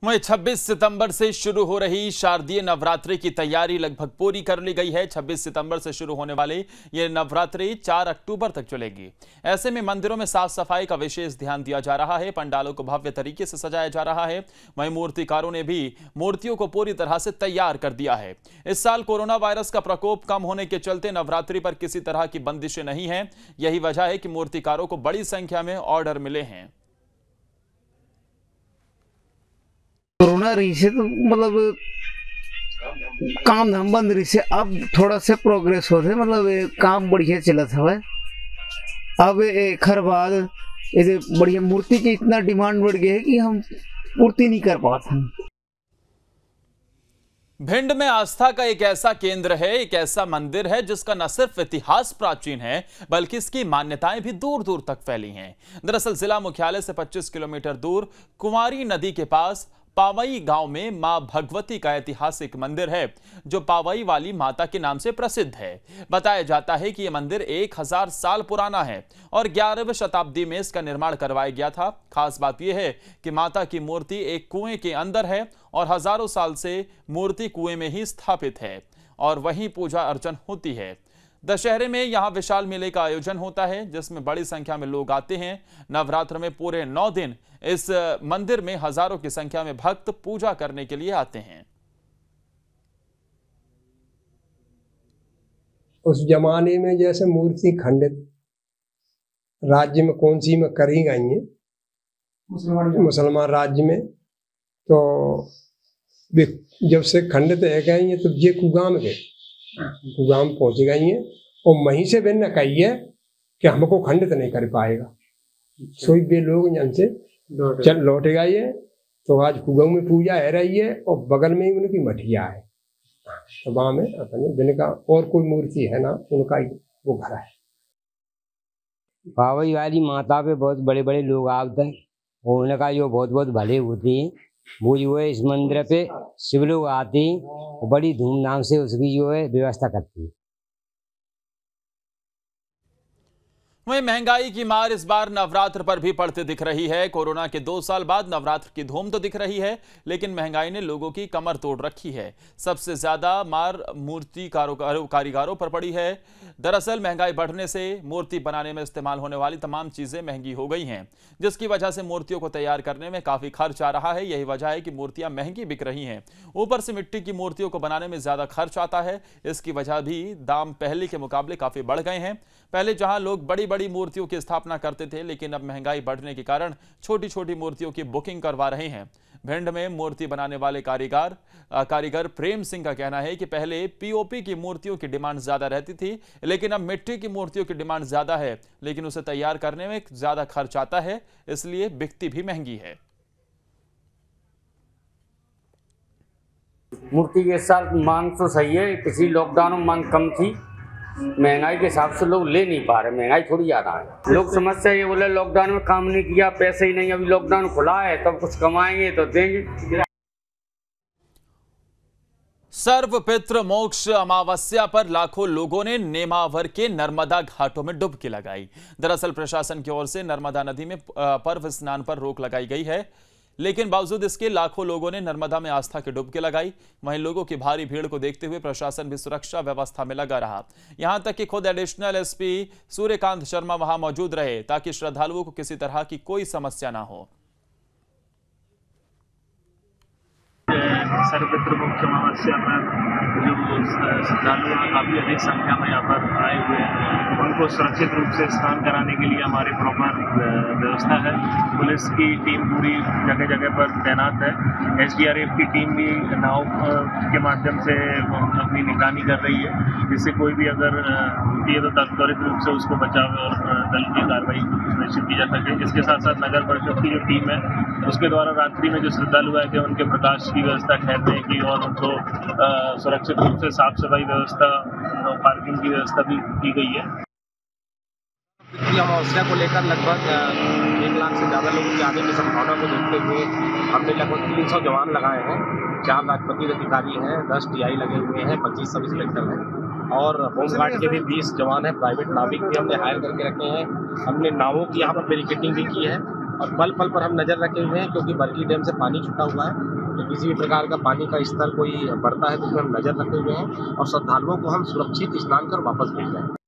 वहीं 26 सितंबर से शुरू हो रही शारदीय नवरात्रि की तैयारी लगभग पूरी कर ली गई है। 26 सितंबर से शुरू होने वाली ये नवरात्रि 4 अक्टूबर तक चलेगी। ऐसे में मंदिरों में साफ सफाई का विशेष ध्यान दिया जा रहा है। पंडालों को भव्य तरीके से सजाया जा रहा है। वहीं मूर्तिकारों ने भी मूर्तियों को पूरी तरह से तैयार कर दिया है। इस साल कोरोना वायरस का प्रकोप कम होने के चलते नवरात्रि पर किसी तरह की बंदिशें नहीं है। यही वजह है कि मूर्तिकारों को बड़ी संख्या में ऑर्डर मिले हैं। कोरोना रही से तो मतलब काम धाम बंद रही से अब थोड़ा सा प्रोग्रेस हो रहे, मतलब काम बढ़िया चला था भाई। अब एक हर बाद ऐसे बढ़िया मूर्ति की इतना डिमांड बढ़ गया है कि हम पूर्ति नहीं कर पाते हैं। भिंड में आस्था का एक ऐसा केंद्र है, एक ऐसा मंदिर है जिसका न सिर्फ इतिहास प्राचीन है बल्कि इसकी मान्यताएं भी दूर दूर तक फैली हैं। दरअसल जिला मुख्यालय से 25 किलोमीटर दूर कुंवारी नदी के पास पावई गांव में मां भगवती का ऐतिहासिक मंदिर है जो पावई वाली माता के नाम से प्रसिद्ध है। बताया जाता है कि यह मंदिर 1000 साल पुराना है और 11वीं शताब्दी में इसका निर्माण करवाया गया था। खास बात यह है कि माता की मूर्ति एक कुएं के अंदर है और हजारों साल से मूर्ति कुएं में ही स्थापित है और वहीं पूजा अर्चन होती है। दशहरे में यहां विशाल मेले का आयोजन होता है जिसमें बड़ी संख्या में लोग आते हैं। नवरात्र में पूरे 9 दिन इस मंदिर में हजारों की संख्या में भक्त पूजा करने के लिए आते हैं। उस जमाने में जैसे मूर्ति खंडित राज्य में कौन सी में करी गई है, मुसलमान राज्य में, तो जब से खंडित है गई है तो ये कुगाम गए, कुगाम पहुंच गई है और वहीं से वे न कही है कि हमको खंडित नहीं कर पाएगा। सोई वे लोग यहाँ से चल लौट गए है। तो आज कुगाम में पूजा है रही है और बगल में ही उनकी मठिया है, तो वहां में अपने दिन का और कोई मूर्ति है ना, उनका वो घर है। पावई वाली माता पे बहुत बड़े बड़े लोग आते हैं और उनका जो बहुत बहुत भले होती है वो जो है इस मंदिर पे शिव लोग आते हैं और बड़ी धूमधाम से उसकी जो है व्यवस्था करती है। वहीं महंगाई की मार इस बार नवरात्र पर भी पड़ती दिख रही है। कोरोना के 2 साल बाद नवरात्र की धूम तो दिख रही है लेकिन महंगाई ने लोगों की कमर तोड़ रखी है। सबसे ज्यादा मार मूर्ति कारीगरों पर पड़ी है। दरअसल महंगाई बढ़ने से मूर्ति बनाने में इस्तेमाल होने वाली तमाम चीजें महंगी हो गई हैं जिसकी वजह से मूर्तियों को तैयार करने में काफी खर्च आ रहा है। यही वजह है कि मूर्तियां महंगी बिक रही हैं। ऊपर से मिट्टी की मूर्तियों को बनाने में ज्यादा खर्च आता है। इसकी वजह भी दाम पहले के मुकाबले काफी बढ़ गए हैं। पहले जहां लोग बड़ी बड़ी मूर्तियों की स्थापना करते थे लेकिन अब महंगाई बढ़ने के कारण छोटी छोटी मूर्तियों की बुकिंग करवा रहे हैं। भिंड में मूर्ति बनाने वाले कारीगर प्रेम सिंह का कहना है कि पहले पीओपी की मूर्तियों की डिमांड ज्यादा रहती थी लेकिन अब मिट्टी की मूर्तियों की डिमांड ज्यादा है लेकिन उसे तैयार करने में ज्यादा खर्च आता है, इसलिए बिकती भी महंगी है। मूर्ति के साथ मांग तो सही है, पिछली लॉकडाउन में मांग कम थी, महंगाई के हिसाब से लोग ले नहीं पा रहे, महंगाई थोड़ी ज्यादा है। लोग समस्या ये बोले लॉकडाउन में काम नहीं किया, पैसे ही नहीं, अभी लॉकडाउन खुला है तब कुछ कमाएंगे तो देंगे। सर्वपितृ मोक्ष अमावस्या पर लाखों लोगों ने नेमावर के नर्मदा घाटों में डुबकी लगाई। दरअसल प्रशासन की ओर से नर्मदा नदी में पर्व स्नान पर रोक लगाई गई है लेकिन बावजूद इसके लाखों लोगों ने नर्मदा में आस्था की डुबकी लगाई। वहीं लोगों की भारी भीड़ को देखते हुए प्रशासन भी सुरक्षा व्यवस्था में लगा रहा। यहां तक कि खुद एडिशनल एसपी सूर्यकांत शर्मा वहां मौजूद रहे ताकि श्रद्धालुओं को किसी तरह की कोई समस्या ना हो। सर्वपितृ मोक्ष अमावस्या पर जो श्रद्धालु काफ़ी अधिक संख्या में यहाँ पर आए हुए हैं उनको सुरक्षित रूप से स्नान कराने के लिए हमारी प्रॉपर व्यवस्था है। पुलिस की टीम पूरी जगह जगह पर तैनात है। एसडीआरएफ की टीम भी नाव के माध्यम से अपनी निगरानी कर रही है जिससे कोई भी अगर होती है तो त्वरित रूप से उसको बचाव और दल की कार्रवाई सुनिश्चित की जा सके। इसके साथ साथ नगर परिषद की जो टीम है उसके द्वारा रात्रि में जो श्रद्धालु आए थे उनके प्रकाश की व्यवस्था ठहरने की और उनको सुरक्षित रूप से साफ सफाई व्यवस्था, पार्किंग की व्यवस्था भी की गई है। अमावस्या को लेकर लगभग 1 लाख से ज़्यादा लोगों के आने की संभावना को देखते हुए हमने लगभग 300 जवान लगाए हैं। 4 लाखपति अधिकारी हैं, 10 टीआई लगे हुए हैं, 25 सब इंस्पेक्टर हैं और होमगार्ड के भी 20 जवान हैं। प्राइवेट नाविक भी हमने हायर करके रखे हैं। हमने नावों की यहाँ पर बैरिकेडिंग भी की है और पल पल पर हम नज़र रखे हुए हैं, क्योंकि बरकी डैम से पानी छूटा हुआ है, तो किसी भी प्रकार का पानी का स्तर कोई बढ़ता है तो उसमें हम नज़र रखे हुए हैं और श्रद्धालुओं को हम सुरक्षित स्नान कर वापस भेज रहे हैं।